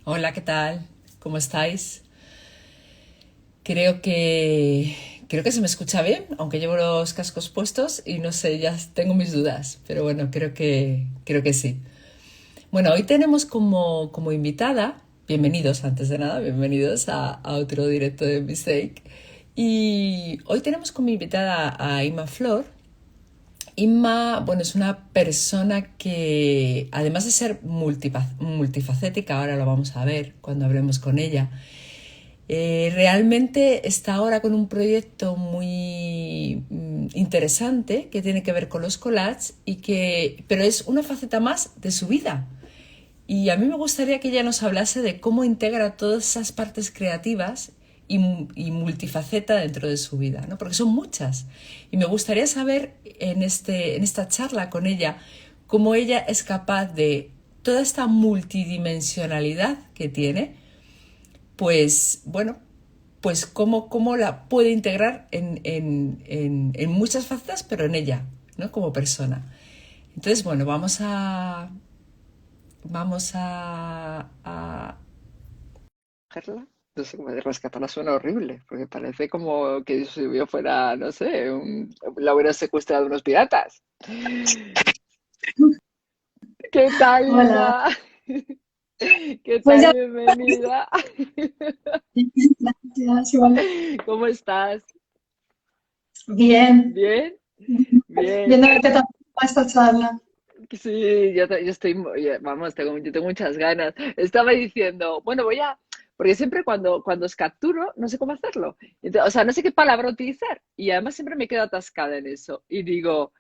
Hola, ¿qué tal? ¿Cómo estáis? Creo que se me escucha bien, aunque llevo los cascos puestos y no sé, ya tengo mis dudas, pero bueno, creo que sí. Bueno, hoy tenemos como invitada, bienvenidos antes de nada, bienvenidos a otro directo de Mistake. Y hoy tenemos como invitada a Ima Flor. Inma, bueno, es una persona que, además de ser multifacética, ahora lo vamos a ver cuando hablemos con ella, realmente está ahora con un proyecto muy interesante que tiene que ver con los collages pero es una faceta más de su vida. Y a mí me gustaría que ella nos hablase de cómo integra todas esas partes creativas y multifaceta dentro de su vida, ¿no? Porque son muchas. Y me gustaría saber en esta charla con ella cómo ella es capaz de toda esta multidimensionalidad que tiene, pues bueno, pues cómo la puede integrar en muchas facetas, pero en ella, ¿no? Como persona. Entonces, bueno, vamos a Cogerla. No sé cómo de rescatarla suena horrible, porque parece como que si yo fuera, no sé, la hubiera secuestrado unos piratas. ¿Qué tal, Hola, Ima? ¿Qué pues tal? ya, Bienvenida. gracias, igual. ¿Cómo estás? Bien, ¿Bien? Bien. viendo a ver qué tal va esta charla. Sí, yo estoy, vamos, yo tengo muchas ganas. Estaba diciendo, bueno, porque siempre cuando os capturo, no sé cómo hacerlo. O sea, no sé qué palabra utilizar. Y además siempre me quedo atascada en eso. Y digo,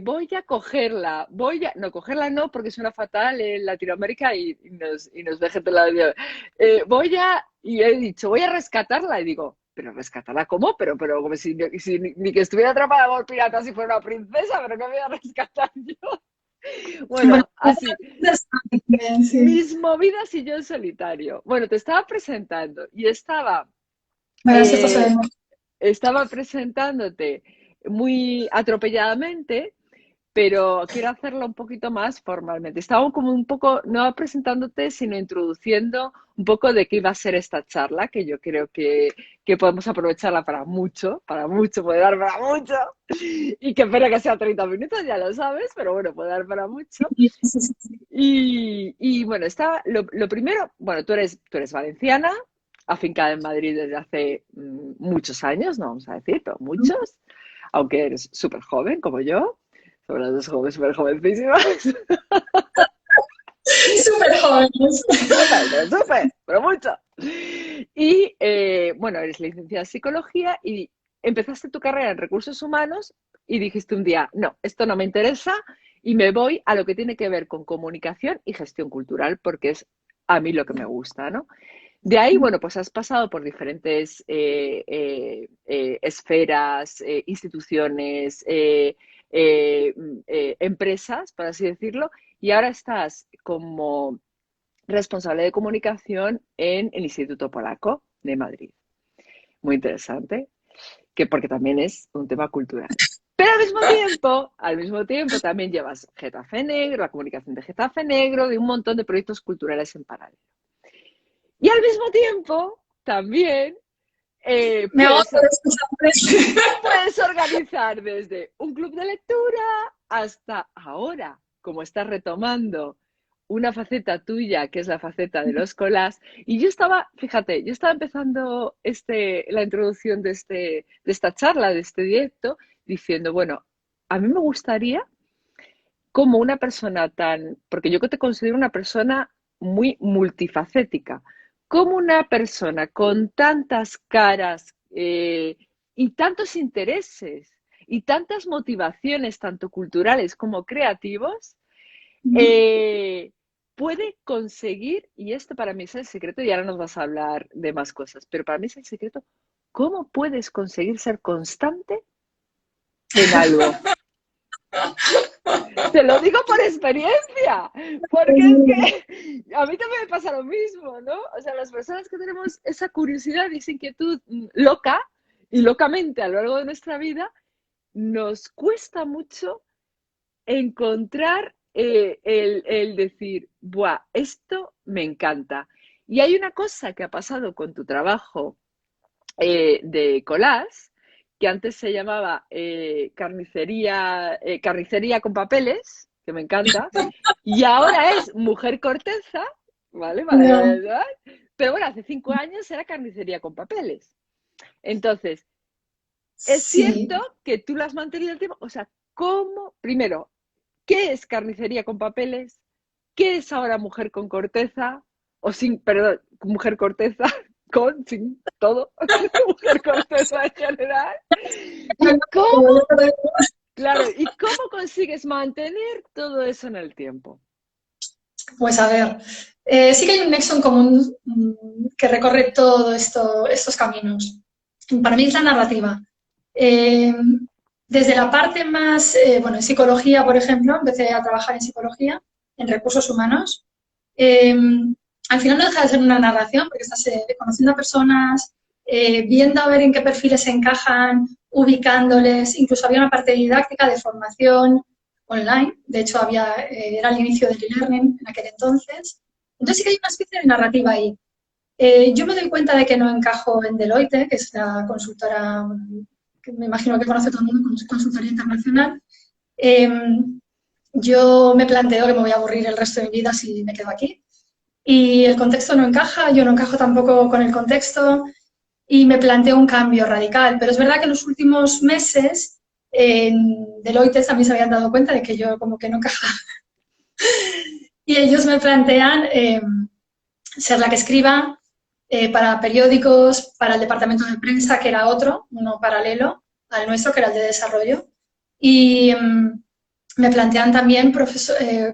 voy a cogerla, no, cogerla no, porque suena fatal en Latinoamérica y nos ve gente la. Y he dicho, voy a rescatarla. Y digo, pero rescatarla ¿cómo? Pero como si ni que estuviera atrapada por piratas y fuera una princesa, pero no me voy a rescatar yo. Bueno, Bueno, así, está bien, sí. mis movidas y yo en solitario. Bueno, te estaba presentando y Bueno, sí, esto eh, sabemos. estaba presentándote muy atropelladamente, pero quiero hacerlo un poquito más formalmente. Estaba como un poco, no presentándote, sino introduciendo un poco de qué iba a ser esta charla, que yo creo que podemos aprovecharla para mucho, puede dar para mucho. Y que espero que sea 30 minutos, ya lo sabes, pero bueno, puede dar para mucho. Sí, sí, sí, sí. Y bueno, lo primero, bueno, tú eres valenciana, afincada en Madrid desde hace muchos años, no vamos a decir, pero muchos, aunque eres súper joven como yo, somos las dos jóvenes súper jovencísimas, Súper jóvenes. súper, pero súper, pero mucho. Y bueno, eres licenciada en psicología y empezaste tu carrera en recursos humanos y dijiste un día, no, esto no me interesa y me voy a lo que tiene que ver con comunicación y gestión cultural, porque es a mí lo que me gusta, ¿no? De ahí, bueno, pues has pasado por diferentes esferas, instituciones, empresas, por así decirlo, y ahora estás como responsable de comunicación en el Instituto Polaco de Madrid. Muy interesante, que porque también es un tema cultural. Pero al mismo tiempo también llevas Getafe Negro, la comunicación de Getafe Negro, de un montón de proyectos culturales en paralelo. Y al mismo tiempo también eh, Me hago puedes, por escuchar. puedes organizar desde un club de lectura hasta ahora, como estás retomando una faceta tuya, que es la faceta de los colas. Y fíjate, yo estaba empezando la introducción de esta charla, de este directo, diciendo, bueno, a mí me gustaría como una persona porque yo que te considero una persona muy multifacética, como una persona con tantas caras y tantos intereses y tantas motivaciones, tanto culturales como creativos, eh, puede conseguir, y esto para mí es el secreto, y ahora nos vas a hablar de más cosas, pero para mí es el secreto, ¿cómo puedes conseguir ser constante en algo? Te lo digo por experiencia, porque es que a mí también me pasa lo mismo, ¿no? O sea, las personas que tenemos esa curiosidad y esa inquietud loca y locamente a lo largo de nuestra vida, nos cuesta mucho encontrar el decir, ¡buah! Esto me encanta. Y hay una cosa que ha pasado con tu trabajo de collage, que antes se llamaba carnicería con papeles, que me encanta, y ahora es mujer corteza, ¿vale? No, Pero bueno, hace 5 años era carnicería con papeles. Entonces, es cierto sí. que tú lo has mantenido el tiempo. O sea, ¿cómo? Primero, ¿qué es carnicería con papeles? ¿Qué es ahora mujer con corteza? O sin, perdón, mujer corteza, con, sin, todo. Mujer corteza en general. ¿Y cómo? Claro, ¿y cómo consigues mantener todo eso en el tiempo? Pues a ver, sí que hay un nexo en común que recorre todo estos caminos. Para mí es la narrativa. Eh, Desde la parte más, bueno, en psicología, por ejemplo, empecé a trabajar en psicología, en recursos humanos. Eh, Al final no deja de ser una narración, porque estás conociendo a personas, viendo a ver en qué perfiles se encajan, ubicándoles, incluso había una parte didáctica de formación online, de hecho era el inicio del e-learning en aquel entonces. Entonces sí que hay una especie de narrativa ahí. Yo me doy cuenta de que no encajo en Deloitte, que es la consultora, que me imagino que conoce todo el mundo, consultoría internacional. Eh, yo me planteo que me voy a aburrir el resto de mi vida si me quedo aquí. Y el contexto no encaja, yo no encajo tampoco con el contexto y me planteo un cambio radical. Pero es verdad que en los últimos meses en Deloitte también se habían dado cuenta de que yo como que no encajaba. Y ellos me plantean ser la que escriba para periódicos, para el departamento de prensa, que era otro, uno paralelo al nuestro, que era el de desarrollo. Y me plantean también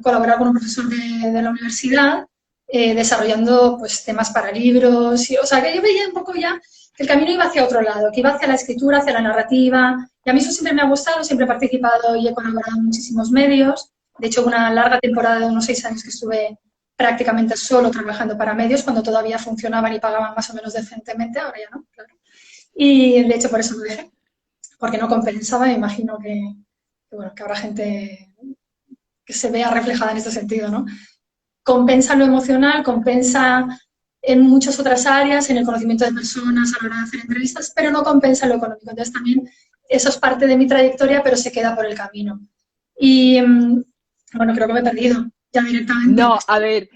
colaborar con un profesor de la universidad desarrollando pues, temas para libros. O sea, que yo veía un poco ya que el camino iba hacia otro lado, que iba hacia la escritura, hacia la narrativa. Y a mí eso siempre me ha gustado, siempre he participado y he colaborado en muchísimos medios. De hecho, una larga temporada de unos 6 años que estuve prácticamente solo trabajando para medios cuando todavía funcionaban y pagaban más o menos decentemente, ahora ya no, claro. Y de hecho por eso lo dejé, porque no compensaba, me imagino bueno, que habrá gente que se vea reflejada en este sentido, ¿no? Compensa lo emocional, compensa en muchas otras áreas, en el conocimiento de personas a la hora de hacer entrevistas, pero no compensa lo económico. Entonces también eso es parte de mi trayectoria, pero se queda por el camino. Y bueno, creo que me he perdido ya directamente. No, a ver,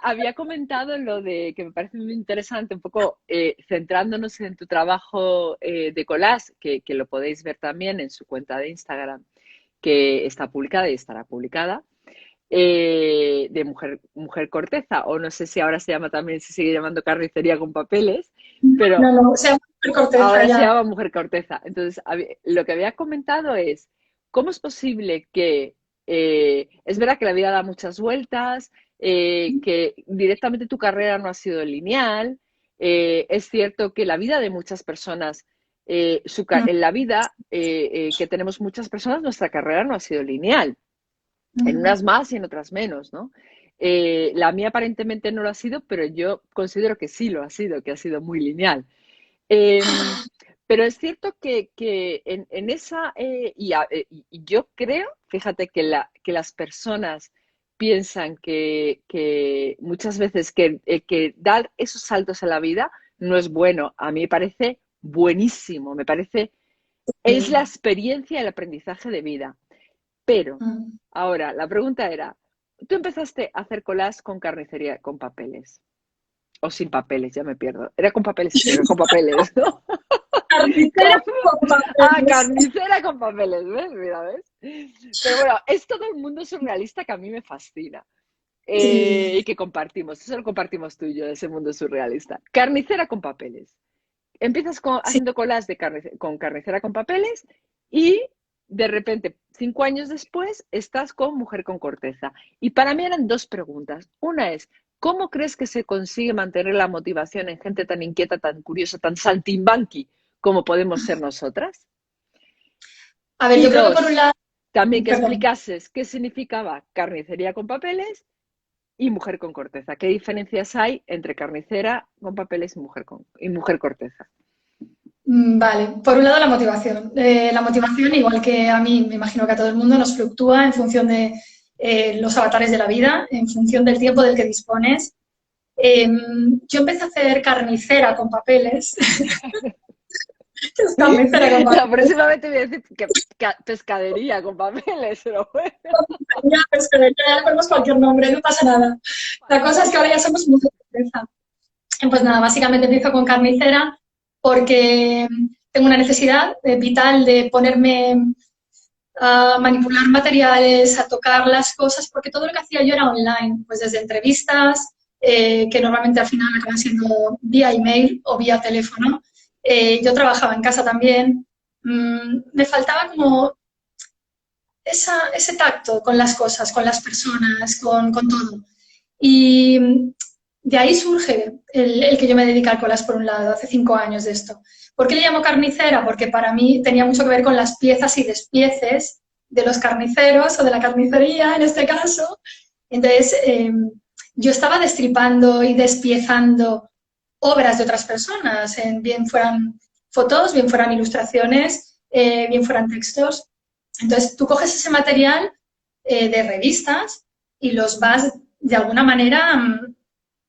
había comentado lo de que me parece muy interesante, un poco centrándonos en tu trabajo de collage, que lo podéis ver también en su cuenta de Instagram, que está publicada y estará publicada, de mujer corteza, o no sé si ahora se llama también, se sigue llamando carnicería con papeles, pero No, no, o sea, corteza ahora se ya. llama mujer corteza. Entonces, lo que había comentado es, ¿cómo es posible que, es verdad que la vida da muchas vueltas, que directamente tu carrera no ha sido lineal, es cierto que la vida de muchas personas, en la vida que tenemos muchas personas, nuestra carrera no ha sido lineal, en unas más y en otras menos, ¿no? La mía aparentemente no lo ha sido, pero yo considero que sí lo ha sido, que ha sido muy lineal. Em, pero es cierto que en esa, y yo creo, fíjate, que las personas piensan que muchas veces que dar esos saltos en la vida no es bueno. A mí me parece buenísimo, me parece, es la experiencia, el aprendizaje de vida. Pero ahora, la pregunta era, tú empezaste a hacer colas con carnicería, con papeles, o sin papeles, ya me pierdo. Era con papeles, creo que con papeles, ¿no? Carnicera ¿Cómo con papeles. carnicera con papeles, ¿ves? Mira, ¿ves? Pero bueno, es todo un mundo surrealista que a mí me fascina. Sí, Y que compartimos, eso lo compartimos tú y yo, ese mundo surrealista. Carnicera con papeles. Empiezas sí. haciendo colas con carnicera con papeles y de repente, 5 años después, estás con mujer con corteza. Y para mí eran dos preguntas. Una es, ¿cómo crees que se consigue mantener la motivación en gente tan inquieta, tan curiosa, tan saltimbanqui como podemos ser nosotras? A ver, Y yo creo que por un dos, lado, también que perdón, explicases qué significaba carnicería con papeles y mujer con corteza. ¿Qué diferencias hay entre carnicera con papeles y mujer corteza? Vale, por un lado la motivación. La motivación, igual que a mí, me imagino que a todo el mundo, nos fluctúa en función de los avatares de la vida, en función del tiempo del que dispones. Yo empecé a hacer carnicera con papeles. Es carnicera con La papeles. próxima vez te voy a decir que pescadería con papeles, pero bueno. Ya, pues que ya le ponemos cualquier nombre, no pasa nada. La cosa es que ahora ya somos muy de empresa. Pues nada, básicamente empiezo con carnicera porque tengo una necesidad vital de ponerme a manipular materiales, a tocar las cosas, porque todo lo que hacía yo era online, pues desde entrevistas, que normalmente al final acaban siendo vía email o vía teléfono. Yo trabajaba en casa también. Me faltaba como ese tacto con las cosas, con las personas, con todo. Y de ahí surge el que yo me dedique al collage por un lado, hace 5 años de esto. ¿Por qué le llamo carnicera? Porque para mí tenía mucho que ver con las piezas y despieces de los carniceros o de la carnicería en este caso. Entonces, yo estaba destripando y despiezando obras de otras personas, bien fueran fotos, bien fueran ilustraciones, bien fueran textos. Entonces, tú coges ese material de revistas y los vas de alguna manera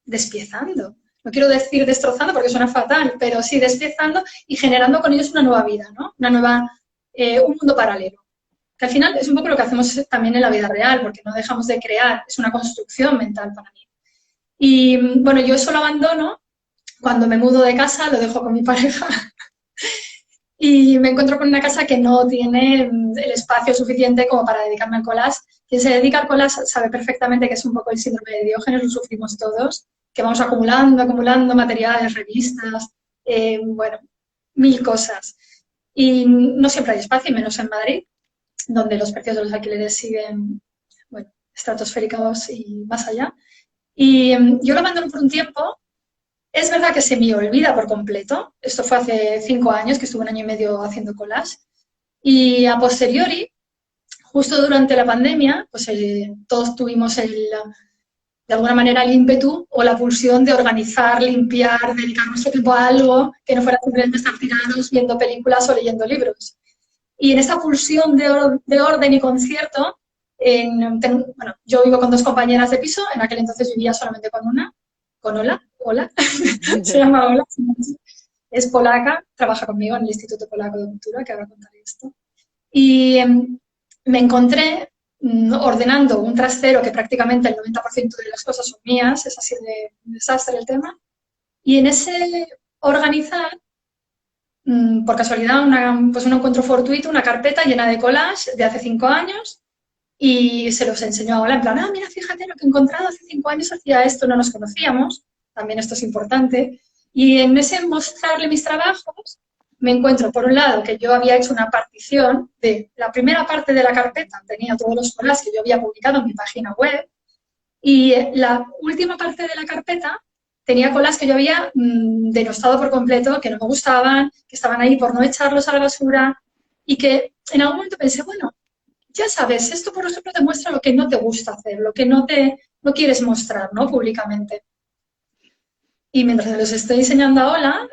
despiezando. No quiero decir destrozando porque suena fatal, pero sí despiezando y generando con ellos una nueva vida, ¿no? Una nueva, un mundo paralelo. Que al final es un poco lo que hacemos también en la vida real, porque no dejamos de crear, es una construcción mental para mí. Y bueno, yo eso lo abandono cuando me mudo de casa, lo dejo con mi pareja y me encuentro con una casa que no tiene el espacio suficiente como para dedicarme al collage. Quien se dedica al collage sabe perfectamente que es un poco el síndrome de Diógenes, lo sufrimos todos, que vamos acumulando, acumulando materiales, revistas, bueno, mil cosas. Y no siempre hay espacio, y menos en Madrid, donde los precios de los alquileres siguen, bueno, estratosféricos y más allá. Y yo lo abandono por un tiempo. Es verdad que se me olvida por completo. Esto fue hace 5 años, que estuve 1 año y medio haciendo collage. Y a posteriori, justo durante la pandemia, pues todos tuvimos de alguna manera el ímpetu o la pulsión de organizar, limpiar, dedicar nuestro tiempo a algo que no fuera simplemente estar tirados viendo películas o leyendo libros. Y en esta pulsión de orden y concierto, bueno, yo vivo con 2 compañeras de piso, en aquel entonces vivía solamente con una, con Ola, se llama Ola, es polaca, trabaja conmigo en el Instituto Polaco de Cultura, que ahora contaré esto. Y me encontré ordenando un trastero que prácticamente el 90% de las cosas son mías, es así de un desastre el tema. Y en ese organizar, por casualidad, pues un encuentro fortuito, una carpeta llena de collage de hace 5 años y se los enseñó a Ola en plan, mira, fíjate lo que he encontrado hace 5 años, hacía esto, no nos conocíamos, también esto es importante. Y en ese mostrarle mis trabajos, me encuentro, por un lado, que yo había hecho una partición de la primera parte de la carpeta, tenía todos los collages que yo había publicado en mi página web, y la última parte de la carpeta tenía collages que yo había denostado por completo, que no me gustaban, que estaban ahí por no echarlos a la basura, y que en algún momento pensé, bueno, ya sabes, esto, por ejemplo, te muestra lo que no te gusta hacer, lo que no quieres mostrar, ¿no? Públicamente. Y mientras los estoy enseñando a Ola,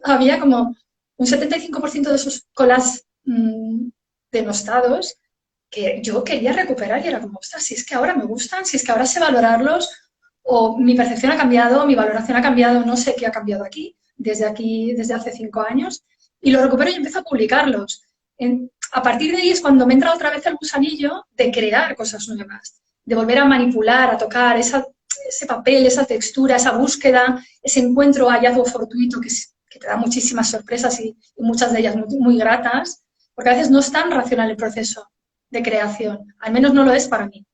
había como un 75% de esos collages denostados que yo quería recuperar y era como, ostras, si es que ahora me gustan, si es que ahora sé valorarlos, o mi percepción ha cambiado, mi valoración ha cambiado, no sé qué ha cambiado aquí, desde hace 5 años, y lo recupero y empiezo a publicarlos. A partir de ahí es cuando me entra otra vez el gusanillo de crear cosas nuevas, de volver a manipular, a tocar ese papel, esa textura, esa búsqueda, ese encuentro hallazgo fortuito que te da muchísimas sorpresas y muchas de ellas muy, muy gratas, porque a veces no es tan racional el proceso de creación, al menos no lo es para mí.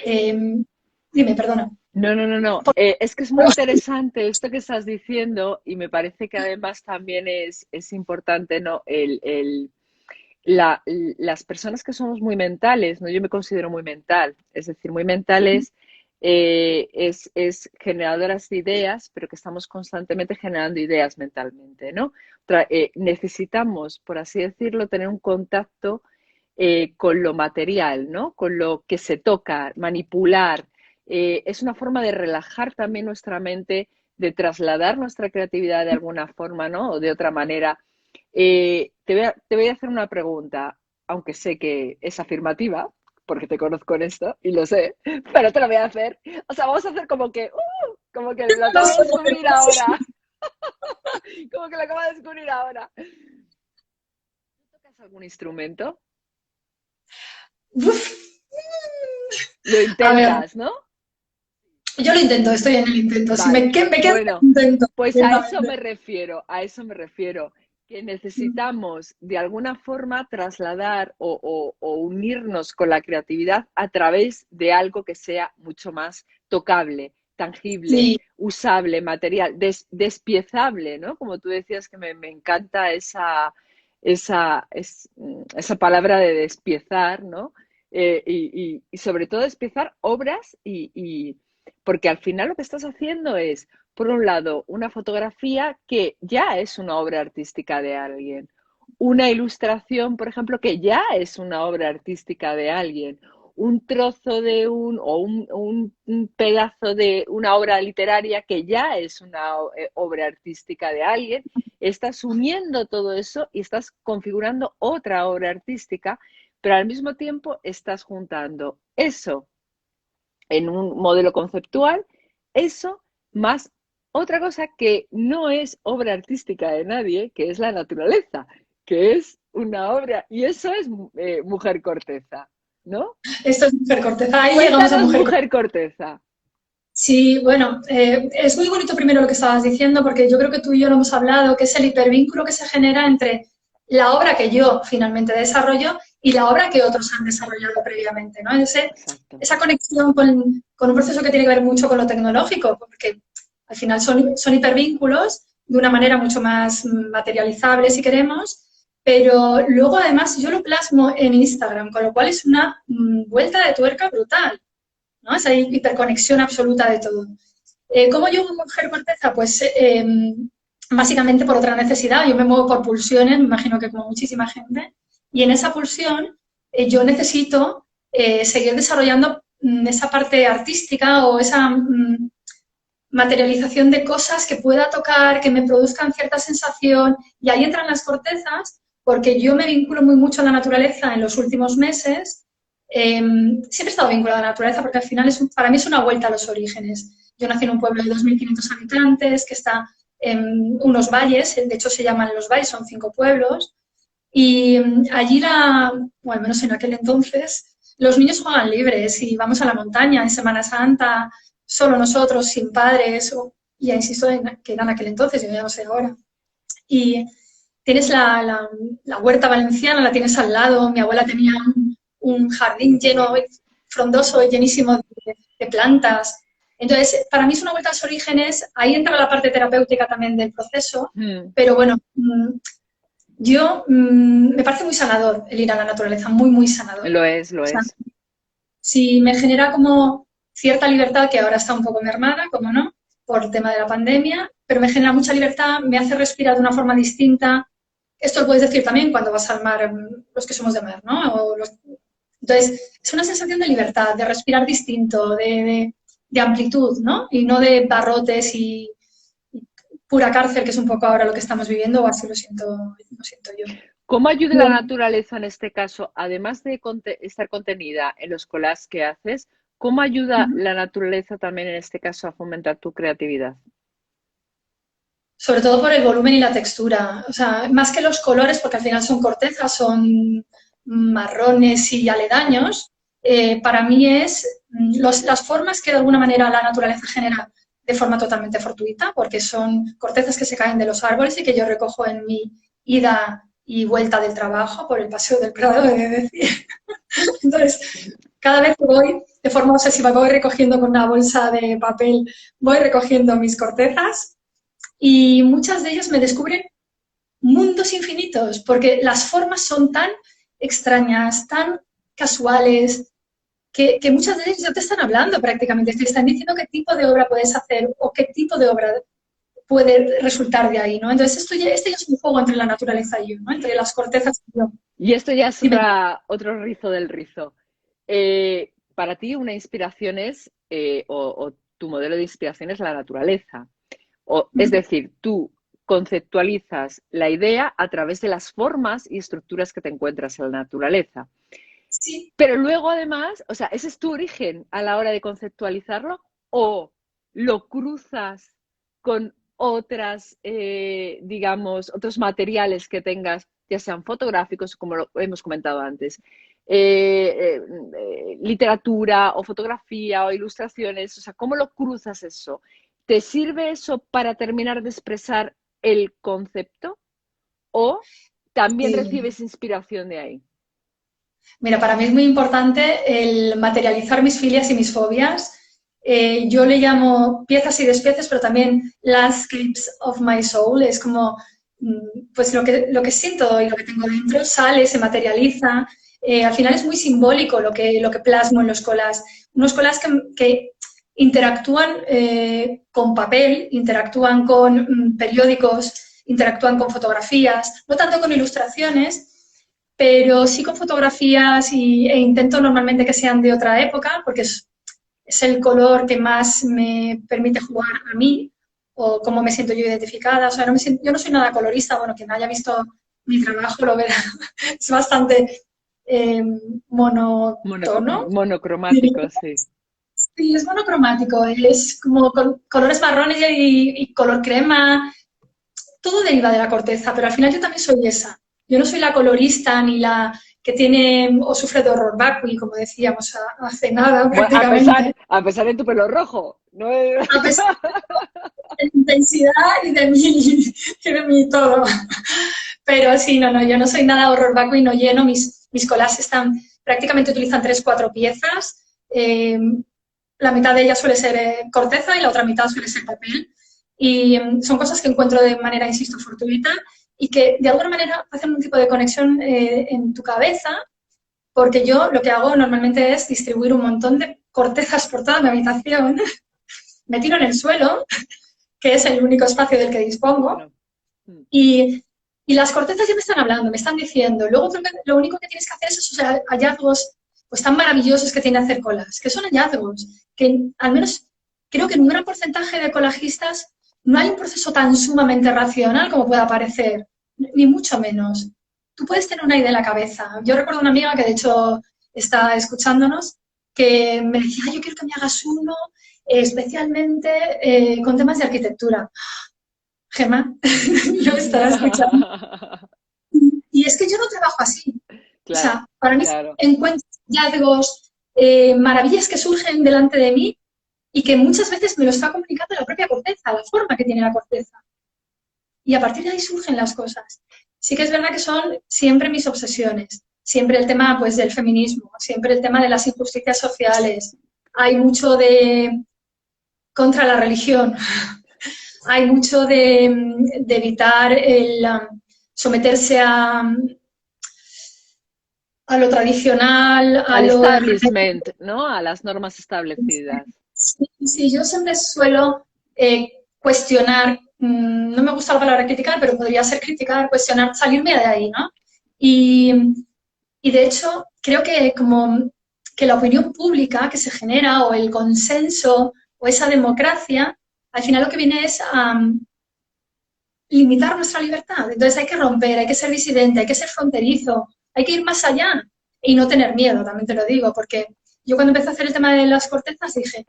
Dime, perdona. No. Es que es muy interesante esto que estás diciendo y me parece que además también es importante, ¿no? Las personas que somos muy mentales, ¿no? Yo me considero muy mental, es decir, muy mentales es generadoras de ideas, pero que estamos constantemente generando ideas mentalmente, ¿no? Necesitamos, por así decirlo, tener un contacto con lo material, ¿no? Con lo que se toca, manipular. Es una forma de relajar también nuestra mente, de trasladar nuestra creatividad de alguna forma, ¿no? O de otra manera. Te voy a hacer una pregunta, aunque sé que es afirmativa, porque te conozco en esto y lo sé, pero te lo voy a hacer. O sea, vamos a hacer como que lo No acabo de sé, descubrir ahora. Como que lo acabo de descubrir ahora. ¿Tú tocas algún instrumento? uf. Lo A ver, intentas, ¿no? yo lo intento, estoy en el intento. Si Vale. me quedo en el Bueno, intento, pues lentamente. a eso me refiero, que necesitamos de alguna forma trasladar o unirnos con la creatividad a través de algo que sea mucho más tocable, tangible, Sí, usable, material, despiezable, ¿no? Como tú decías que me encanta esa palabra de despiezar, ¿no? Y sobre todo despiezar obras porque al final lo que estás haciendo es, por un lado, una fotografía que ya es una obra artística de alguien, una ilustración, por ejemplo, que ya es una obra artística de alguien, un trozo de un pedazo de una obra literaria que ya es una obra artística de alguien, estás uniendo todo eso y estás configurando otra obra artística, pero al mismo tiempo estás juntando eso en un modelo conceptual, eso más otra cosa que no es obra artística de nadie, que es la naturaleza, que es una obra, y eso es Mujer Corteza, ¿no? esto es Mujer Corteza. Ahí llegamos a Cuéntanos Mujer Corteza. Mujer Corteza. Sí, bueno, es muy bonito primero lo que estabas diciendo, porque yo creo que tú y yo lo hemos hablado, que es el hipervínculo que se genera entre la obra que yo finalmente desarrollo y la obra que otros han desarrollado previamente, ¿no? Exacto. Esa conexión con un proceso que tiene que ver mucho con lo tecnológico, porque al final son hipervínculos de una manera mucho más materializable, si queremos, pero luego además yo lo plasmo en Instagram, con lo cual es una vuelta de tuerca brutal, ¿no? Esa hiperconexión absoluta de todo. ¿Cómo yo Mujer Corteza? Pues básicamente por otra necesidad. Yo me muevo por pulsiones, me imagino que como muchísima gente, y en esa pulsión yo necesito seguir desarrollando esa parte artística o esa materialización de cosas que pueda tocar, que me produzcan cierta sensación, y ahí entran las cortezas, porque yo me vinculo muy mucho a la naturaleza en los últimos meses. Siempre he estado vinculada a la naturaleza porque al final para mí es una vuelta a los orígenes. Yo nací en un pueblo de 2.500 habitantes que está en unos valles, de hecho se llaman los valles, son 5 pueblos, y allí, o al menos en aquel entonces, los niños juegan libres y vamos a la montaña en Semana Santa, solo nosotros, sin padres, ya insisto en que era en aquel entonces, yo ya no sé ahora. Y tienes la huerta valenciana, la tienes al lado, mi abuela tenía un jardín lleno, frondoso, llenísimo de plantas. Entonces, para mí es una vuelta a los orígenes, ahí entra la parte terapéutica también del proceso, Mm. pero bueno, yo me parece muy sanador el ir a la naturaleza, muy, muy sanador. Lo es, lo O sea, es. sí me genera como cierta libertad, que ahora está un poco mermada, como no, por el tema de la pandemia, pero me genera mucha libertad, me hace respirar de una forma distinta. Esto lo puedes decir también cuando vas al mar, los que somos de mar, ¿no? Entonces, es una sensación de libertad, de respirar distinto, de amplitud, ¿no? Y no de barrotes y pura cárcel, que es un poco ahora lo que estamos viviendo, o así lo siento yo. ¿Cómo ayuda la Luego, naturaleza en este caso, además de estar contenida en los collages que haces, cómo ayuda la naturaleza también en este caso a fomentar tu creatividad? sobre todo por el volumen y la textura. O sea, más que los colores, porque al final son cortezas, son marrones y aledaños, para mí es las formas que de alguna manera la naturaleza genera de forma totalmente fortuita, porque son cortezas que se caen de los árboles y que yo recojo en mi ida y vuelta del trabajo por el paseo del Prado, he de decir. Entonces, cada vez que voy, de forma obsesiva, voy recogiendo con una bolsa de papel, voy recogiendo mis cortezas y muchas de ellas me descubren mundos infinitos, porque las formas son tan extrañas, tan casuales, que muchas de ellas ya te están hablando prácticamente, te están diciendo qué tipo de obra puedes hacer o qué tipo de obra puede resultar de ahí, ¿no? Entonces, este ya es un juego entre la naturaleza y yo, ¿no? Entre las cortezas y yo. Y esto ya es Dime. otro rizo del rizo. Para ti una inspiración es, o tu modelo de inspiración es la naturaleza. Es decir, tú conceptualizas la idea a través de las formas y estructuras que te encuentras en la naturaleza. Sí. Pero luego además, o sea, ¿ese es tu origen a la hora de conceptualizarlo o lo cruzas con otras, digamos, otros materiales que tengas, ya sean fotográficos, como lo hemos comentado antes, literatura o fotografía o ilustraciones? O sea, ¿cómo lo cruzas eso? ¿Te sirve eso para terminar de expresar el concepto o también Sí. recibes inspiración de ahí? Mira, para mí es muy importante el materializar mis filias y mis fobias. Yo le llamo piezas y despiezas, pero también landscapes of my soul. Es como, pues lo que siento y lo que tengo dentro sale, se materializa. Al final es muy simbólico lo que plasmo en los collages. Unos collages que interactúan con papel, interactúan con periódicos, interactúan con fotografías, no tanto con ilustraciones, pero sí con fotografías e intento normalmente que sean de otra época, porque es el color que más me permite jugar a mí o cómo me siento yo identificada. O sea, yo no soy nada colorista, bueno, quien haya visto mi trabajo lo verá, es bastante monotono. Monocromático, sí. Sí, es monocromático, es como colores marrones y color crema, todo deriva de la corteza, pero al final yo también soy esa. Yo no soy la colorista ni la que tiene o sufre de horror vacui, como decíamos hace nada Bueno, prácticamente. a pesar de tu pelo rojo, ¿no? A pesar de mi intensidad y de mi todo. Pero sí, no, yo no soy nada horror vacui, no lleno. Mis collages prácticamente utilizan 3, 4 piezas. La mitad de ellas suele ser corteza y la otra mitad suele ser papel. Y son cosas que encuentro de manera, insisto, fortuita y que de alguna manera hacen un tipo de conexión en tu cabeza, porque yo lo que hago normalmente es distribuir un montón de cortezas por toda mi habitación, me tiro en el suelo, que es el único espacio del que dispongo, Bueno, y las cortezas ya me están hablando, me están diciendo. Luego lo único que tienes que hacer es esos hallazgos pues tan maravillosos que tiene hacer colas, que son hallazgos, que al menos creo que en un gran porcentaje de colajistas no hay un proceso tan sumamente racional como pueda parecer, ni mucho menos. Tú puedes tener una idea en la cabeza. Yo recuerdo una amiga que de hecho está escuchándonos, que me decía, yo quiero que me hagas uno especialmente con temas de arquitectura. Gemma, lo estará escuchando. Y es que yo no trabajo así. O claro, sea, para mí claro. encuentro hallazgos, maravillas que surgen delante de mí y que muchas veces me lo está comunicando la propia corteza, la forma que tiene la corteza. Y a partir de ahí surgen las cosas. Sí que es verdad que son siempre mis obsesiones, siempre el tema pues, del feminismo, siempre el tema de las injusticias sociales. Hay mucho de contra la religión, hay mucho de evitar el someterse a lo tradicional, a Al lo... establishment, ¿no? A las normas establecidas. Sí, sí, yo siempre suelo cuestionar, no me gusta la palabra criticar, pero podría ser criticar, cuestionar, salirme de ahí, ¿no? Y, y de hecho, creo que como que la opinión pública que se genera o el consenso o esa democracia, al final lo que viene es a limitar nuestra libertad. Entonces hay que romper, hay que ser disidente, hay que ser fronterizo, hay que ir más allá y no tener miedo, también te lo digo, porque yo cuando empecé a hacer el tema de las cortezas dije,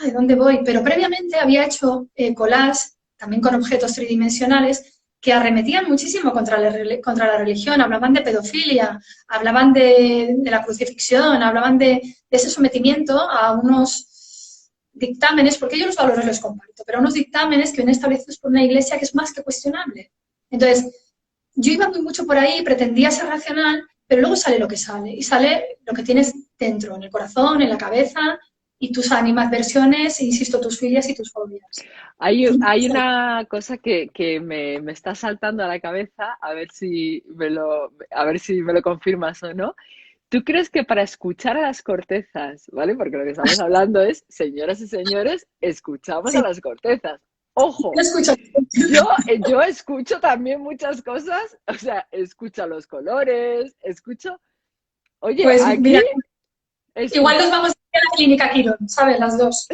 ¿de dónde voy? Pero previamente había hecho collages, también con objetos tridimensionales, que arremetían muchísimo contra la religión, hablaban de pedofilia, hablaban de la crucifixión, hablaban de ese sometimiento a unos dictámenes, porque yo los valores los comparto, pero unos dictámenes que vienen establecidos por una iglesia que es más que cuestionable. Entonces, yo iba muy mucho por ahí, pretendía ser racional, pero luego sale lo que sale, y sale lo que tienes dentro, en el corazón, en la cabeza, y tus animadversiones, insisto, tus filias y tus fobias. Hay una cosa que me está saltando a la cabeza, a ver si me lo confirmas o no. ¿Tú crees que para escuchar a las cortezas, ¿vale? Porque lo que estamos hablando es, señoras y señores, escuchamos a Sí, las cortezas. yo Ojo, escucho. yo escucho también muchas cosas, o sea, escucho los colores, oye, Pues aquí mira, igual nos escucho, vamos a ir a la clínica Quirón, ¿sabes? Las dos.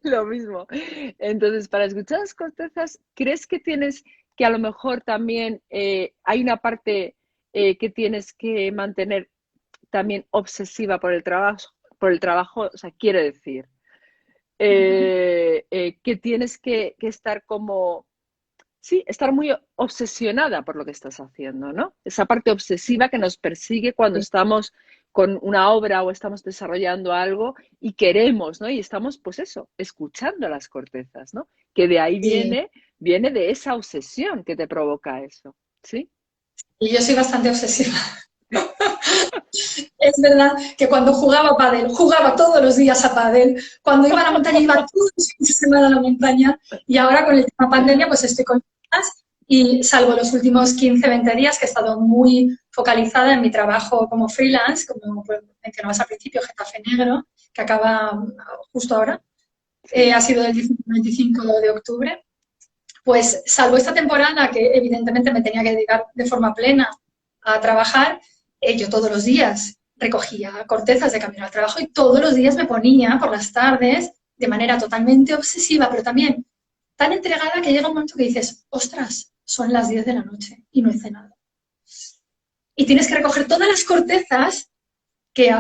Lo mismo. Entonces, para escuchar las cortezas, ¿crees que tienes que a lo mejor también hay una parte que tienes que mantener también obsesiva por el trabajo, o sea, quiere decir que tienes que estar como, sí, estar muy obsesionada por lo que estás haciendo, ¿no? Esa parte obsesiva que nos persigue cuando estamos con una obra o estamos desarrollando algo y queremos, ¿no? Y estamos, pues eso, escuchando las cortezas, ¿no? Que de ahí Sí. viene de esa obsesión que te provoca eso, ¿sí? Y yo soy bastante obsesiva. Es verdad que cuando jugaba a pádel, jugaba todos los días a pádel. Cuando iba a la montaña, iba todos los fines de semana a la montaña. Y ahora con el tema pandemia, pues estoy con más y salvo los últimos 15, 20 días que he estado muy focalizada en mi trabajo como freelance, como pues, mencionabas al principio, Getafe Negro, que acaba justo ahora, Sí. ha sido el 25 de octubre. Pues salvo esta temporada que evidentemente me tenía que dedicar de forma plena a trabajar, yo todos los días recogía cortezas de camino al trabajo y todos los días me ponía por las tardes de manera totalmente obsesiva, pero también tan entregada que llega un momento que dices, ostras, son las 10 de la noche y no he cenado. Y tienes que recoger todas las cortezas que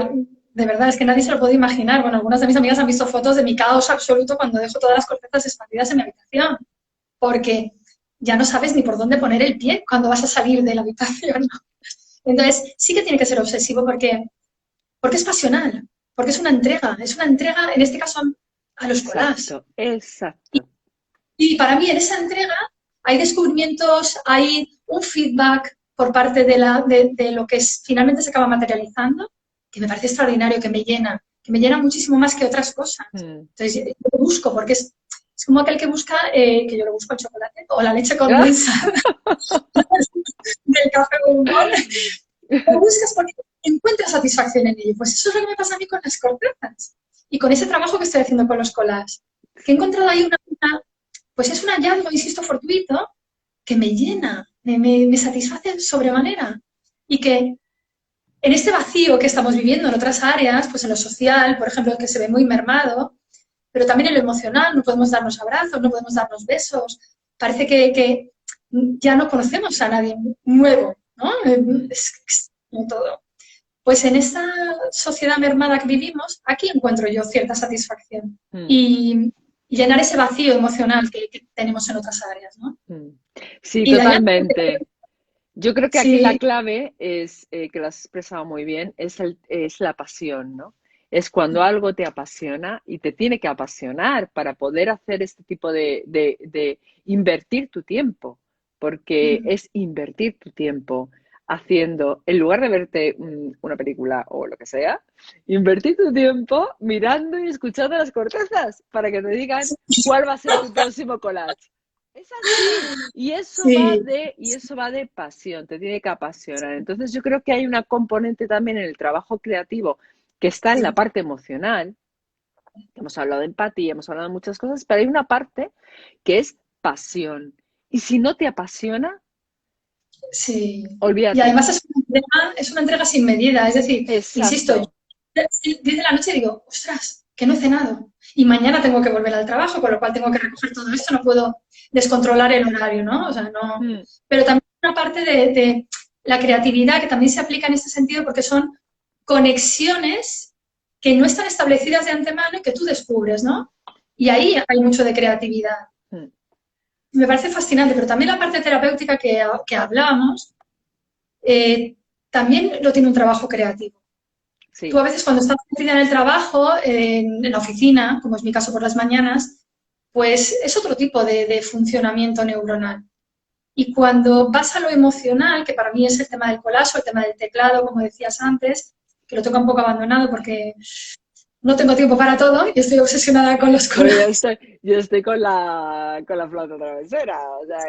de verdad es que nadie se lo puede imaginar. Bueno, algunas de mis amigas han visto fotos de mi caos absoluto cuando dejo todas las cortezas expandidas en mi habitación, porque ya no sabes ni por dónde poner el pie cuando vas a salir de la habitación. Entonces, sí que tiene que ser obsesivo porque es pasional, porque es una entrega, en este caso, a los collages. Exacto, exacto. Y para mí en esa entrega hay descubrimientos, hay un feedback por parte de lo que finalmente se acaba materializando, que me parece extraordinario, que me llena muchísimo más que otras cosas. Mm. Entonces, yo lo busco porque es como aquel que busca, que yo lo busco el chocolate o la leche condensada del café bombón. Lo buscas porque encuentras satisfacción en ello. Pues eso es lo que me pasa a mí con las cortezas y con ese trabajo que estoy haciendo con los collages. Que he encontrado ahí pues es un hallazgo, insisto, fortuito, que me llena, me satisface sobremanera. Y que en este vacío que estamos viviendo en otras áreas, pues en lo social, por ejemplo, que se ve muy mermado, pero también en lo emocional, no podemos darnos abrazos, no podemos darnos besos. Parece que ya no conocemos a nadie nuevo, ¿no? Es como todo. Pues en esta sociedad mermada que vivimos, aquí encuentro yo cierta satisfacción. Mm. Y llenar ese vacío emocional que tenemos en otras áreas, ¿no? Mm. Sí, Y de allá, totalmente. Yo creo que aquí la sí, clave es, que lo has expresado muy bien, es la pasión, ¿no? Es cuando algo te apasiona y te tiene que apasionar para poder hacer este tipo de invertir tu tiempo, porque es invertir tu tiempo haciendo, en lugar de verte una película o lo que sea, invertir tu tiempo mirando y escuchando las cortezas para que te digan cuál va a ser tu próximo collage. Es así. sí, Y eso va de pasión, te tiene que apasionar. Entonces yo creo que hay una componente también en el trabajo creativo que está en la parte emocional, que hemos hablado de empatía, hemos hablado de muchas cosas, pero hay una parte que es pasión. Y si no te apasiona, sí. Y olvídate. además es una entrega sin medida. Es decir, insisto, yo Exacto. 10 de la noche digo, ostras, que no he cenado. Y mañana tengo que volver al trabajo, con lo cual tengo que recoger todo esto, no puedo descontrolar el horario, ¿no? O sea, no. Mm, Pero también una parte de la creatividad que también se aplica en este sentido porque son conexiones que no están establecidas de antemano y que tú descubres, ¿no? Y ahí hay mucho de creatividad. mm. Me parece fascinante, pero también la parte terapéutica que hablábamos también lo tiene un trabajo creativo. Tú Sí. a veces cuando estás metida en el trabajo, en la oficina, como es mi caso por las mañanas, pues es otro tipo de funcionamiento neuronal. Y cuando vas a lo emocional, que para mí es el tema del collage, el tema del teclado, como decías antes, que lo tengo un poco abandonado porque no tengo tiempo para todo y estoy obsesionada con los Bueno, collages. yo estoy con la flauta travesera. O sea,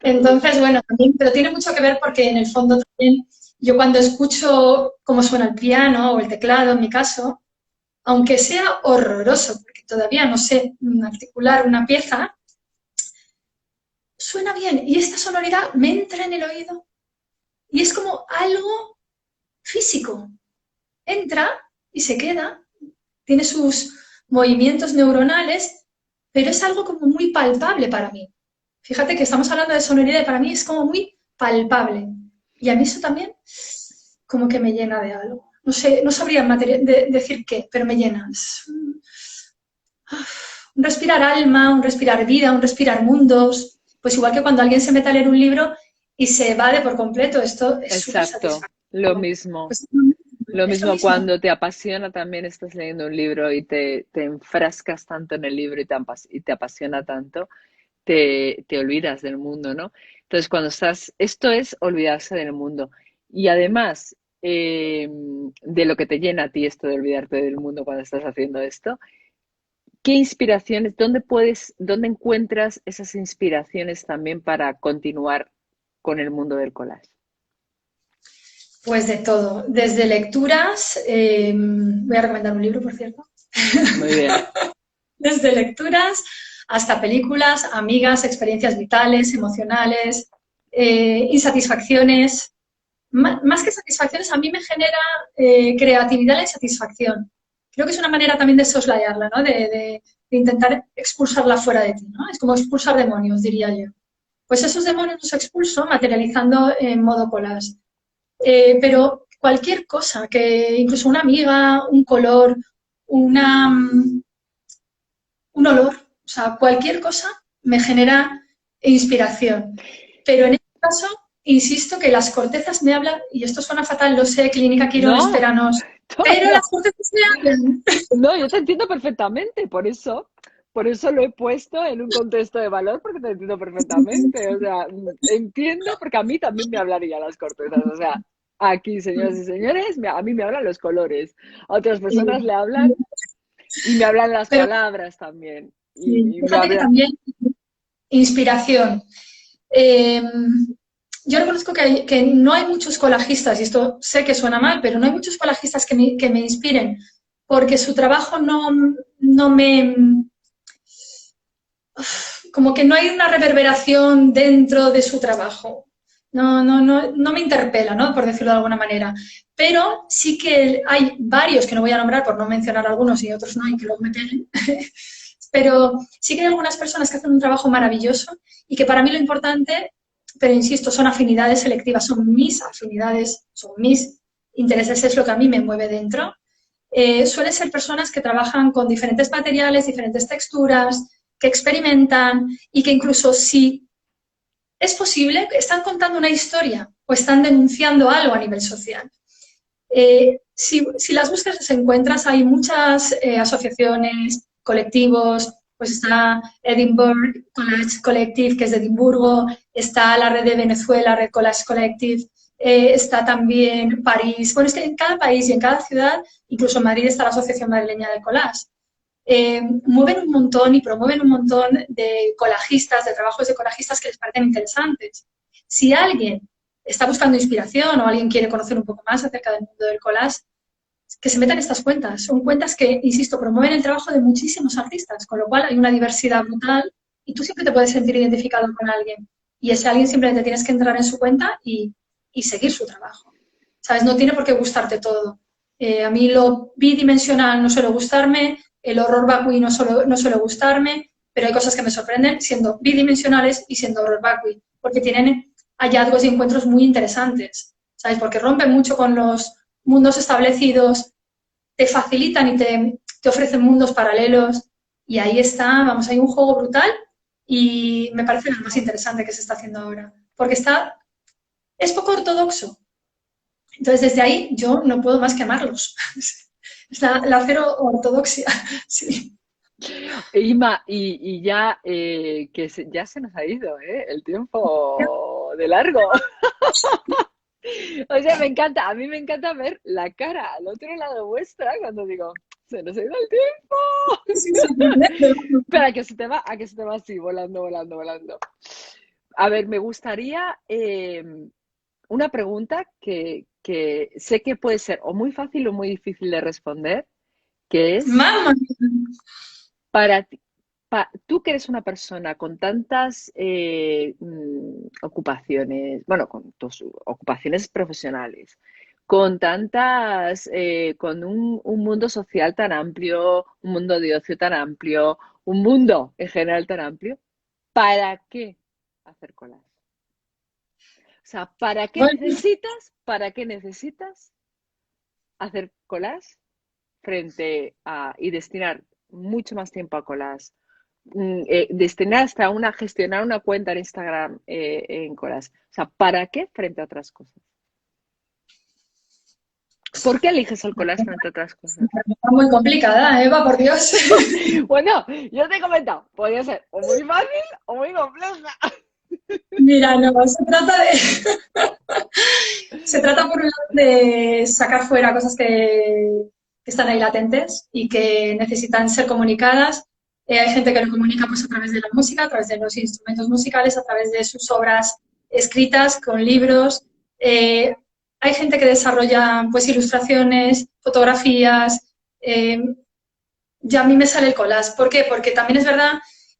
Entonces, bueno, también, pero tiene mucho que ver porque en el fondo también yo cuando escucho cómo suena el piano o el teclado, en mi caso, aunque sea horroroso, porque todavía no sé articular una pieza, suena bien y esta sonoridad me entra en el oído y es como algo físico. Entra y se queda, tiene movimientos neuronales, pero es algo como muy palpable para mí. Fíjate que estamos hablando de sonoridad y para mí es como muy palpable. Y a mí eso también como que me llena de algo. No sé, no sabría decir qué, pero me llena. Es un respirar alma, un respirar vida, un respirar mundos. Pues igual que cuando alguien se mete a leer un libro y se evade por completo, esto es súper Exacto, lo satisfactorio. mismo. Pues Lo es lo mismo mismo. cuando te apasiona también, estás leyendo un libro y te enfrascas tanto en el libro y te apasiona tanto, te olvidas del mundo, ¿no? Entonces, cuando estás, esto es olvidarse del mundo. Y además de lo que te llena a ti esto de olvidarte del mundo cuando estás haciendo esto, ¿qué inspiraciones, dónde encuentras esas inspiraciones también para continuar con el mundo del collage? Pues de todo, desde lecturas, voy a recomendar un libro, por cierto, Muy bien. desde lecturas hasta películas, amigas, experiencias vitales, emocionales, insatisfacciones. Más que satisfacciones, a mí me genera creatividad la insatisfacción. Creo que es una manera también de soslayarla, ¿no? De intentar expulsarla fuera de ti, ¿no? Es como expulsar demonios, diría yo. Pues esos demonios los expulso materializando en modo collage. Pero cualquier cosa, que incluso una amiga, un color, una, un olor, o sea, cualquier cosa me genera inspiración. Pero en este caso, insisto que las cortezas me hablan, y esto suena fatal, lo sé, Clínica Quirón, No, espéranos, no, pero no. las cortezas me hablan. No, yo te entiendo perfectamente, por eso lo he puesto en un contexto de valor, porque te entiendo perfectamente. O sea, entiendo, porque a mí también me hablarían las cortezas. O sea, aquí, señoras y señores, a mí me hablan los colores, a otras personas le hablan y me hablan las Pero palabras también. Y me fíjate que hablan. también inspiración. Eh, yo reconozco que no hay muchos colajistas, y esto sé que suena mal, pero no hay muchos colajistas que me inspiren, porque su trabajo no me, como que no hay una reverberación dentro de su trabajo. No me interpela, ¿no? Por decirlo de alguna manera. Pero sí que hay varios, que no voy a nombrar por no mencionar algunos y otros no, y que luego me peguen. Pero sí que hay algunas personas que hacen un trabajo maravilloso y que para mí lo importante, pero insisto, son afinidades selectivas, son mis afinidades, son mis intereses, es lo que a mí me mueve dentro. Suelen ser personas que trabajan con diferentes materiales, diferentes texturas, que experimentan y que incluso si es posible, están contando una historia o están denunciando algo a nivel social. Si las buscas las encuentras, hay muchas asociaciones, colectivos, pues está Edinburgh Collage Collective, que es de Edimburgo, está la red de Venezuela, Red Collage Collective, está también París. Bueno, es que en cada país y en cada ciudad, incluso en Madrid está la Asociación Madrileña de Collage. Mueven un montón y promueven un montón de colajistas, de trabajos de colajistas que les parecen interesantes. Si alguien está buscando inspiración o alguien quiere conocer un poco más acerca del mundo del collage, que se metan estas cuentas. Son cuentas que, insisto, promueven el trabajo de muchísimos artistas, con lo cual hay una diversidad brutal y tú siempre te puedes sentir identificado con alguien. Y ese alguien simplemente tienes que entrar en su cuenta y seguir su trabajo. ¿Sabes? No tiene por qué gustarte todo. A mí lo bidimensional no suele gustarme, el horror vacui no suele gustarme, pero hay cosas que me sorprenden siendo bidimensionales y siendo horror vacui, porque tienen hallazgos y encuentros muy interesantes, ¿sabes? Porque rompen mucho con los mundos establecidos, te facilitan y te ofrecen mundos paralelos y ahí está, vamos, hay un juego brutal y me parece lo más interesante que se está haciendo ahora, porque es poco ortodoxo. Entonces, desde ahí yo no puedo más que amarlos. Es la cero ortodoxia. Sí. Ima, y ya ya se nos ha ido, ¿eh? El tiempo de largo. O sea, me encanta, a mí me encanta ver la cara al otro lado vuestra cuando digo, se nos ha ido el Sí, tiempo. sorprendente. Pero a que se te va así, volando, volando, volando. A ver, me gustaría una pregunta que sé que puede ser o muy fácil o muy difícil de responder, que es, Mamá. para ti, tú que eres una persona con tantas ocupaciones, bueno, con tus ocupaciones profesionales, con tantas, con un mundo social tan amplio, un mundo de ocio tan amplio, un mundo en general tan amplio, ¿para qué hacer collage? O sea, Bueno, para qué necesitas hacer collage frente a y destinar mucho más tiempo a collage? Destinar hasta gestionar una cuenta en Instagram en collage. O sea, ¿para qué frente a otras cosas? ¿Por qué eliges el collage frente a otras cosas? está muy complicada, Eva, por Dios. Bueno, yo te he comentado, podría ser o muy fácil o muy compleja. Mira, no, se trata por un lado de sacar fuera cosas que están ahí latentes y que necesitan ser comunicadas. Hay gente que lo comunica pues, a través de la música, a través de los instrumentos musicales, a través de sus obras escritas, con libros. Hay gente que desarrolla pues, ilustraciones, fotografías. Ya a mí me sale el collage. ¿Por qué? Porque también es verdad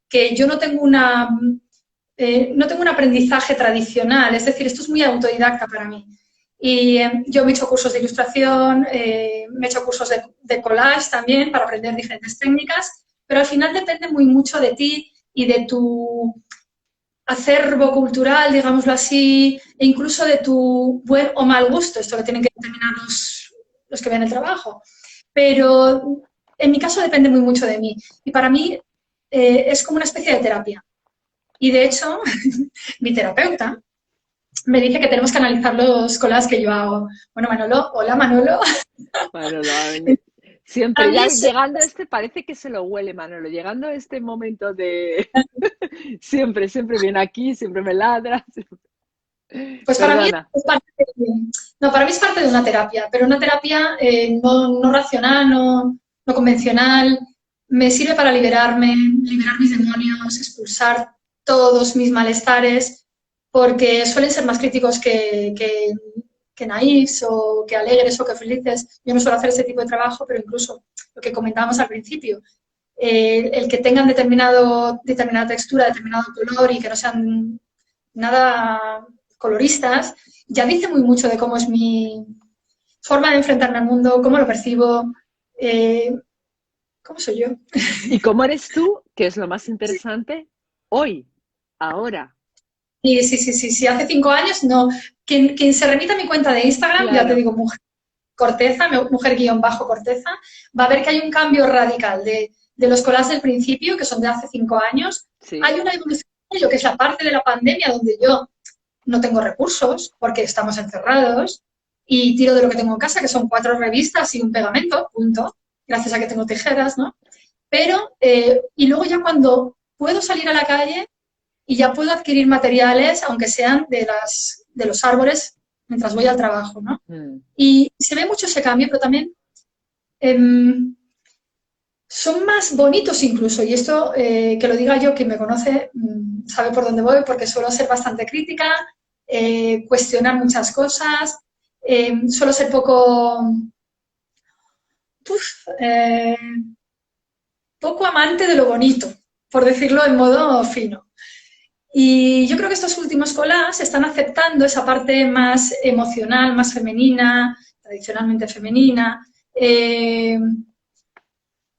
que yo no tengo no tengo un aprendizaje tradicional, es decir, esto es muy autodidacta para mí. Y yo me he hecho cursos de ilustración, me he hecho cursos de collage también para aprender diferentes técnicas, pero al final depende muy mucho de ti y de tu acervo cultural, digámoslo así, e incluso de tu buen o mal gusto, esto lo tienen que determinar los que ven el trabajo. Pero en mi caso depende muy mucho de mí. Y para mí es como una especie de terapia. Y de hecho, mi terapeuta me dice que tenemos que analizar los collages que yo hago. Bueno, Manolo, hola Manolo. Manolo, A siempre, mí ya es, llegando a parece que se lo huele, Manolo, llegando a este momento de siempre viene aquí, siempre me ladra. pues para mí Perdona. es parte no, para mí es parte de una terapia, pero una terapia no racional, no convencional. Me sirve para liberarme, liberar mis demonios, expulsar todos mis malestares, porque suelen ser más críticos que naïfs o que alegres o que felices. Yo no suelo hacer ese tipo de trabajo, pero incluso lo que comentábamos al principio, el que tengan determinada textura, determinado color y que no sean nada coloristas, ya dice muy mucho de cómo es mi forma de enfrentarme al mundo, cómo lo percibo, eh, cómo soy yo. ¿Y cómo eres tú? Que es lo más interesante hoy, ahora. Y sí, hace 5 años no. Quien se remita a mi cuenta de Instagram, ya te Claro, digo, mujer Corteza, mujer-corteza, va a ver que hay un cambio radical de los collages del principio, que son de hace 5 años. sí. Hay una evolución de ello, que es la parte de la pandemia donde yo no tengo recursos porque estamos encerrados y tiro de lo que tengo en casa, que son 4 revistas y un pegamento, punto, gracias a que tengo tijeras, ¿no? Pero, y luego ya cuando puedo salir a la calle y ya puedo adquirir materiales, aunque sean de los árboles, mientras voy al trabajo, ¿no? Mm. Y se ve mucho ese cambio, pero también son más bonitos incluso, y esto que lo diga yo, quien me conoce sabe por dónde voy, porque suelo ser bastante crítica, cuestionar muchas cosas, suelo ser eh, poco amante de lo bonito, por decirlo en modo fino. Y yo creo que estos últimos collages están aceptando esa parte más emocional, más femenina, tradicionalmente femenina.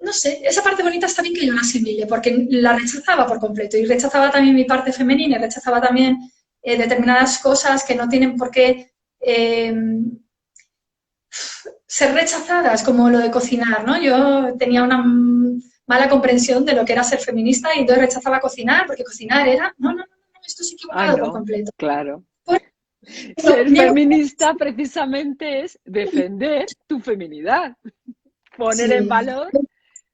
No sé, esa parte bonita está bien que yo la asimile, porque la rechazaba por completo y rechazaba también mi parte femenina y rechazaba también determinadas cosas que no tienen por qué ser rechazadas, como lo de cocinar, ¿no? Yo tenía una mala comprensión de lo que era ser feminista y entonces rechazaba cocinar, porque cocinar era, no, esto es Ah, equivocado por no, completo. claro. Pues, Ser niego, feminista precisamente es defender tu feminidad, poner en sí, valor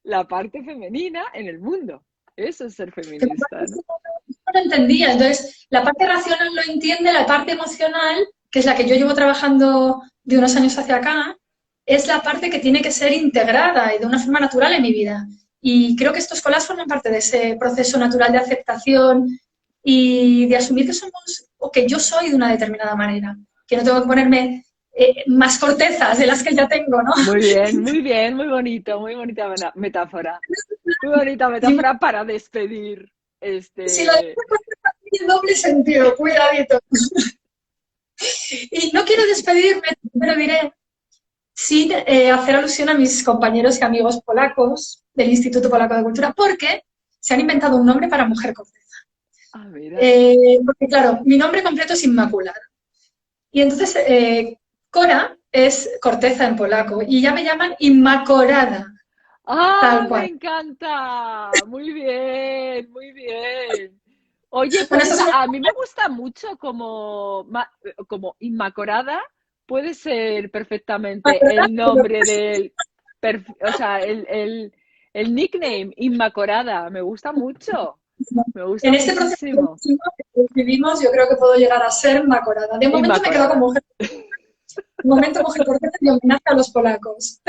la parte femenina en el mundo. Eso es ser que feminista, ¿no? no lo entendía. Entonces, la parte racional lo entiende, la parte emocional, que es la que yo llevo trabajando de unos años hacia acá, es la parte que tiene que ser integrada y de una forma natural en mi vida. Y creo que estos colas forman parte de ese proceso natural de aceptación y de asumir que somos, o que yo soy de una determinada manera, que no tengo que ponerme más cortezas de las que ya tengo, ¿no? Muy bien, muy bonita metáfora. Muy bonita metáfora para despedir Si lo digo este. en doble sentido, cuidadito. Y no quiero despedirme, pero diré, sin hacer alusión a mis compañeros y amigos polacos del Instituto Polaco de Cultura, porque se han inventado un nombre para mujer corteza. Ah, mira. Porque claro, mi nombre completo es Inmaculada. Y entonces, Cora es corteza en polaco y ya me llaman Inmacorada, ¡Ah, tal me cual. encanta! Muy bien, muy bien. Oye, Bueno, pues esto es a mí me gusta mucho como Inmacorada, puede ser perfectamente el nombre o sea, el nickname Inmacorada, me gusta mucho, me gusta en este proceso muchísimo. que vivimos, yo creo que puedo llegar a ser Macorada. De momento me quedo con Inmacorada. mujer. De momento mujer corteza y homenaje a los polacos.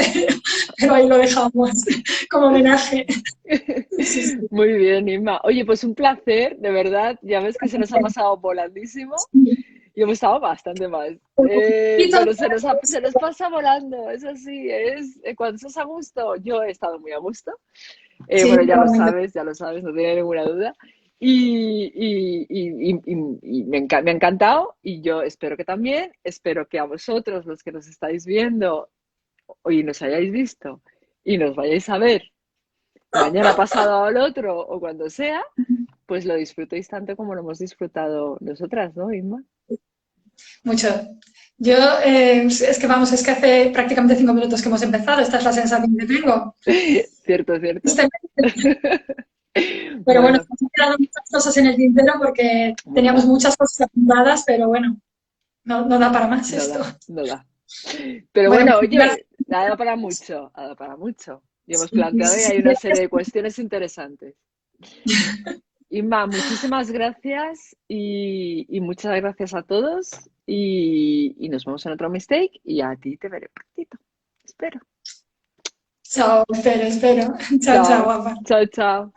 Pero ahí lo dejamos como homenaje. Sí, sí. Muy bien, Inma. Oye, pues un placer, de verdad. Ya ves que se nos ha pasado volandísimo y hemos estado bastante más. Y todo- Pero se nos pasa volando, es así, cuando estás a gusto, yo he estado muy a gusto. sí, Bueno, igualmente. ya lo sabes, no tengo ninguna duda. Me ha encantado y yo espero que también, espero que a vosotros, los que nos estáis viendo hoy nos hayáis visto y nos vayáis a ver mañana pasado al otro o cuando sea, pues lo disfrutéis tanto como lo hemos disfrutado nosotras, ¿no, Inma? Mucho. Yo, es que vamos, es que hace prácticamente 5 minutos que hemos empezado. Esta es la sensación que tengo. Cierto, cierto. Pero bueno, Bueno, nos han quedado muchas cosas en el tintero porque un teníamos montón. muchas cosas apuntadas, pero bueno, no da para más No esto. da, no da. Pero Bueno, bueno, gracias. oye, nada para mucho, nada para mucho. Y hemos Sí, planteado sí, y sí, hay una serie gracias. de cuestiones interesantes. Inma, muchísimas gracias y muchas gracias a todos y nos vemos en otro mistake y a ti te veré prontito. Espero. Chao, espero. Chao, chao, Chao, guapa. chao, chao.